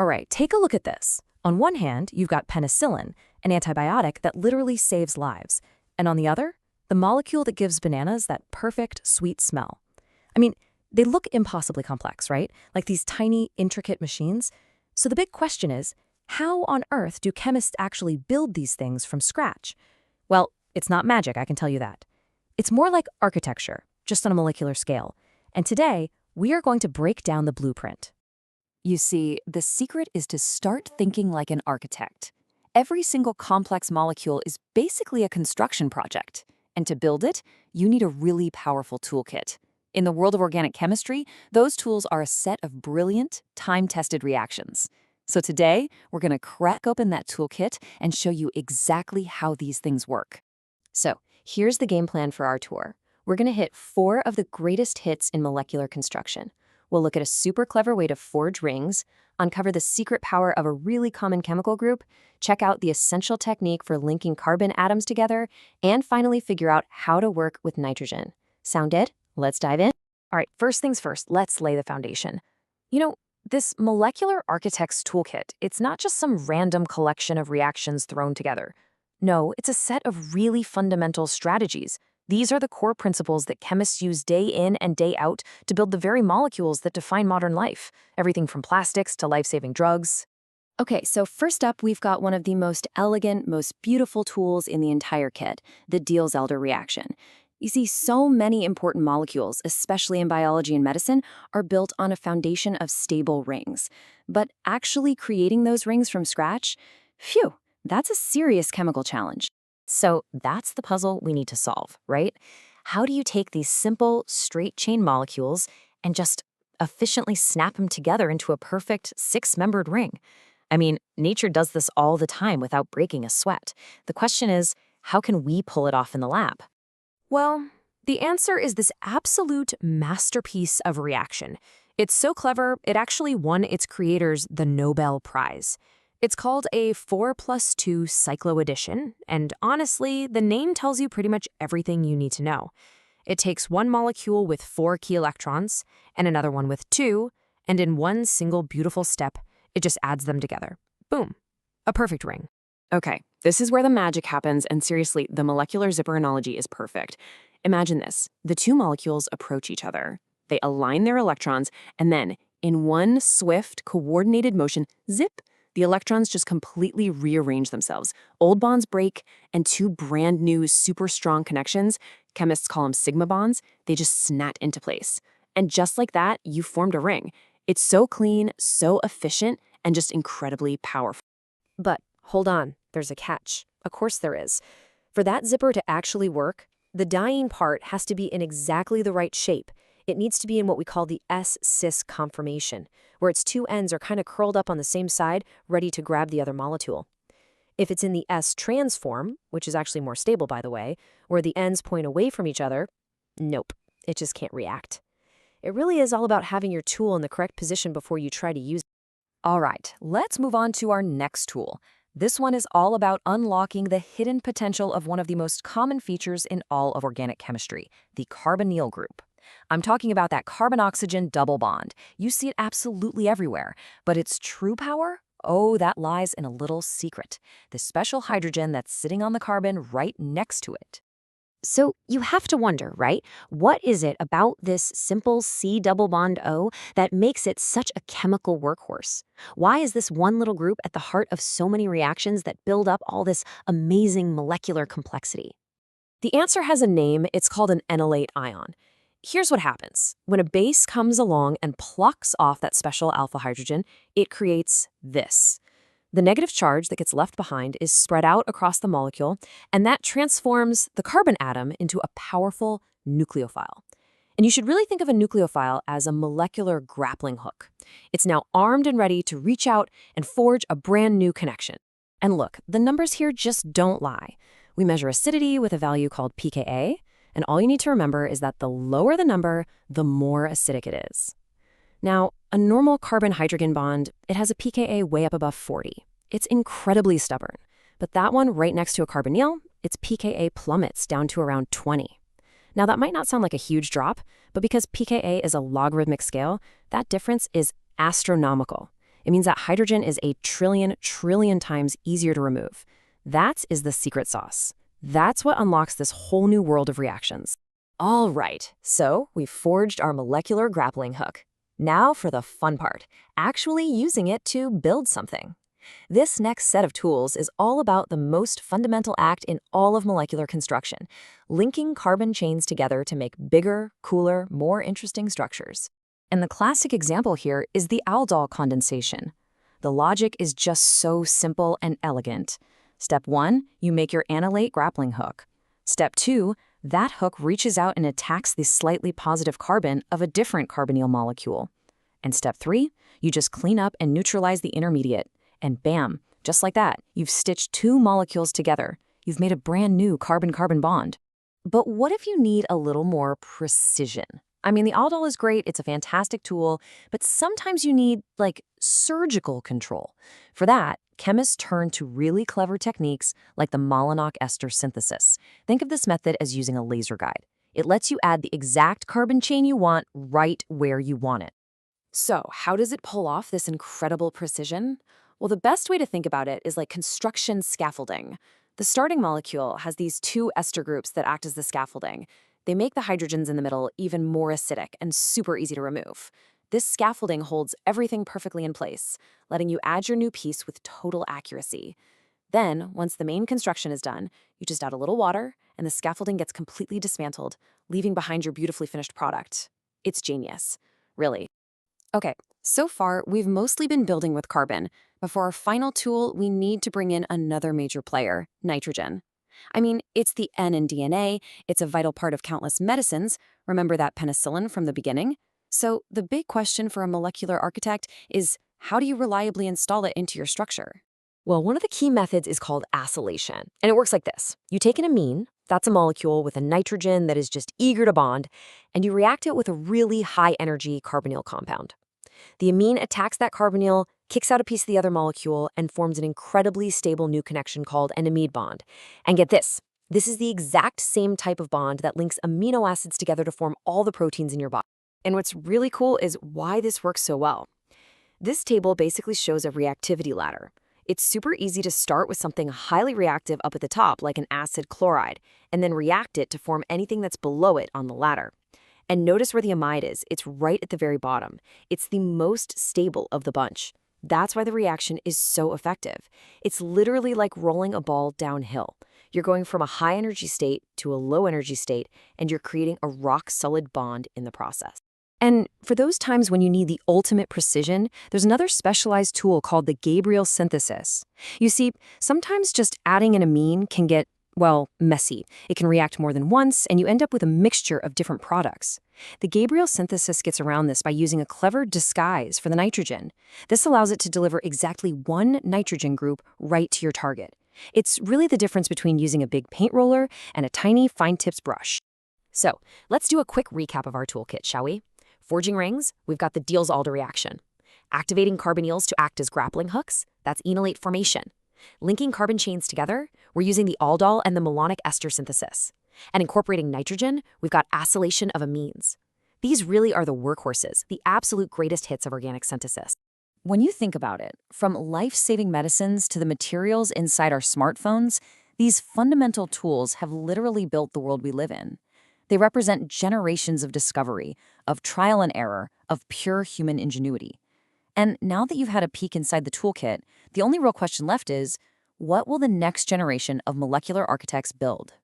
All right, take a look at this. On one hand, you've got penicillin, an antibiotic that literally saves lives. And on the other, the molecule that gives bananas that perfect, sweet smell. I mean, they look impossibly complex, right? Like these tiny, intricate machines. So the big question is, how on earth do chemists actually build these things from scratch? Well, it's not magic, I can tell you that. It's more like architecture, just on a molecular scale. And today, we are going to break down the blueprint. You see, the secret is to start thinking like an architect. Every single complex molecule is basically a construction project. And to build it, you need a really powerful toolkit. In the world of organic chemistry, those tools are a set of brilliant, time-tested reactions. So today, we're going to crack open that toolkit and show you exactly how these things work. So, here's the game plan for our tour. We're going to hit 4 of the greatest hits in molecular construction. We'll look at a super clever way to forge rings, uncover the secret power of a really common chemical group, check out the essential technique for linking carbon atoms together, and finally figure out how to work with nitrogen. Sound good? Let's dive in. All right, first things first, let's lay the foundation. You know, this molecular architect's toolkit, it's not just some random collection of reactions thrown together. No, it's a set of really fundamental strategies. These are the core principles that chemists use day in and day out to build the very molecules that define modern life, everything from plastics to life-saving drugs. Okay, so first up, we've got one of the most elegant, most beautiful tools in the entire kit, the Diels-Alder reaction. You see, so many important molecules, especially in biology and medicine, are built on a foundation of stable rings. But actually creating those rings from scratch, phew, that's a serious chemical challenge. So that's the puzzle we need to solve, right? How do you take these simple, straight-chain molecules and just efficiently snap them together into a perfect 6-membered ring? I mean, nature does this all the time without breaking a sweat. The question is, how can we pull it off in the lab? Well, the answer is this absolute masterpiece of reaction. It's so clever, it actually won its creators the Nobel Prize. It's called a 4+2 cycloaddition, and honestly, the name tells you pretty much everything you need to know. It takes one molecule with 4 key electrons and another one with 2, and in one single beautiful step, it just adds them together. Boom. A perfect ring. Okay, this is where the magic happens, and seriously, the molecular zipper analogy is perfect. Imagine this. The 2 molecules approach each other. They align their electrons, and then, in one swift, coordinated motion, zip, the electrons just completely rearrange themselves. Old bonds break, and 2 brand new, super strong connections, chemists call them sigma bonds, they just snap into place. And just like that, you formed a ring. It's so clean, so efficient, and just incredibly powerful. But hold on, there's a catch. Of course there is. For that zipper to actually work, the dying part has to be in exactly the right shape. It needs to be in what we call the S-cis conformation, where its 2 ends are kind of curled up on the same side, ready to grab the other molecule. If it's in the S-trans form, which is actually more stable, by the way, where the ends point away from each other, nope, it just can't react. It really is all about having your tool in the correct position before you try to use it. All right, let's move on to our next tool. This one is all about unlocking the hidden potential of one of the most common features in all of organic chemistry, the carbonyl group. I'm talking about that carbon-oxygen double bond. You see it absolutely everywhere, but its true power? Oh, that lies in a little secret, the special hydrogen that's sitting on the carbon right next to it. So you have to wonder, right? What is it about this simple C double bond O that makes it such a chemical workhorse? Why is this one little group at the heart of so many reactions that build up all this amazing molecular complexity? The answer has a name. It's called an enolate ion. Here's what happens. When a base comes along and plucks off that special alpha hydrogen, it creates this. The negative charge that gets left behind is spread out across the molecule, and that transforms the carbon atom into a powerful nucleophile. And you should really think of a nucleophile as a molecular grappling hook. It's now armed and ready to reach out and forge a brand new connection. And look, the numbers here just don't lie. We measure acidity with a value called pKa, and all you need to remember is that the lower the number, the more acidic it is. Now, a normal carbon-hydrogen bond, it has a pKa way up above 40. It's incredibly stubborn. But that one right next to a carbonyl, its pKa plummets down to around 20. Now, that might not sound like a huge drop, but because pKa is a logarithmic scale, that difference is astronomical. It means that hydrogen is a trillion times easier to remove. That is the secret sauce. That's what unlocks this whole new world of reactions. All right, so we've forged our molecular grappling hook. Now for the fun part, actually using it to build something. This next set of tools is all about the most fundamental act in all of molecular construction, linking carbon chains together to make bigger, cooler, more interesting structures. And the classic example here is the aldol condensation. The logic is just so simple and elegant. Step 1, you make your analate grappling hook. Step 2, that hook reaches out and attacks the slightly positive carbon of a different carbonyl molecule. And step 3, you just clean up and neutralize the intermediate. And bam, just like that, you've stitched two molecules together. You've made a brand new carbon-carbon bond. But what if you need a little more precision? I mean, the aldol is great, it's a fantastic tool, but sometimes you need, like, surgical control. For that, chemists turn to really clever techniques like the Molinock ester synthesis. Think of this method as using a laser guide. It lets you add the exact carbon chain you want right where you want it. So, how does it pull off this incredible precision? Well, the best way to think about it is like construction scaffolding. The starting molecule has these two ester groups that act as the scaffolding. They make the hydrogens in the middle even more acidic and super easy to remove. This scaffolding holds everything perfectly in place, letting you add your new piece with total accuracy. Then, once the main construction is done, you just add a little water, and the scaffolding gets completely dismantled, leaving behind your beautifully finished product. It's genius, really. Okay, so far, we've mostly been building with carbon, but for our final tool, we need to bring in another major player, nitrogen. I mean, it's the N in DNA, it's a vital part of countless medicines. Remember that penicillin from the beginning? So the big question for a molecular architect is, how do you reliably install it into your structure? Well, one of the key methods is called acylation, and it works like this. You take an amine, that's a molecule with a nitrogen that is just eager to bond, and you react it with a really high-energy carbonyl compound. The amine attacks that carbonyl, kicks out a piece of the other molecule, and forms an incredibly stable new connection called an amide bond. And get this is the exact same type of bond that links amino acids together to form all the proteins in your body. And what's really cool is why this works so well. This table basically shows a reactivity ladder. It's super easy to start with something highly reactive up at the top, like an acid chloride, and then react it to form anything that's below it on the ladder. And notice where the amide is. It's right at the very bottom. It's the most stable of the bunch. That's why the reaction is so effective. It's literally like rolling a ball downhill. You're going from a high-energy state to a low-energy state, and you're creating a rock-solid bond in the process. And for those times when you need the ultimate precision, there's another specialized tool called the Gabriel synthesis. You see, sometimes just adding an amine can get, well, messy. It can react more than once, and you end up with a mixture of different products. The Gabriel synthesis gets around this by using a clever disguise for the nitrogen. This allows it to deliver exactly one nitrogen group right to your target. It's really the difference between using a big paint roller and a tiny fine-tips brush. So, let's do a quick recap of our toolkit, shall we? Forging rings, we've got the Diels-Alder reaction. Activating carbonyls to act as grappling hooks, that's enolate formation. Linking carbon chains together, we're using the aldol and the malonic ester synthesis. And incorporating nitrogen, we've got acylation of amines. These really are the workhorses, the absolute greatest hits of organic synthesis. When you think about it, from life-saving medicines to the materials inside our smartphones, these fundamental tools have literally built the world we live in. They represent generations of discovery, of trial and error, of pure human ingenuity. And now that you've had a peek inside the toolkit, the only real question left is, what will the next generation of molecular architects build?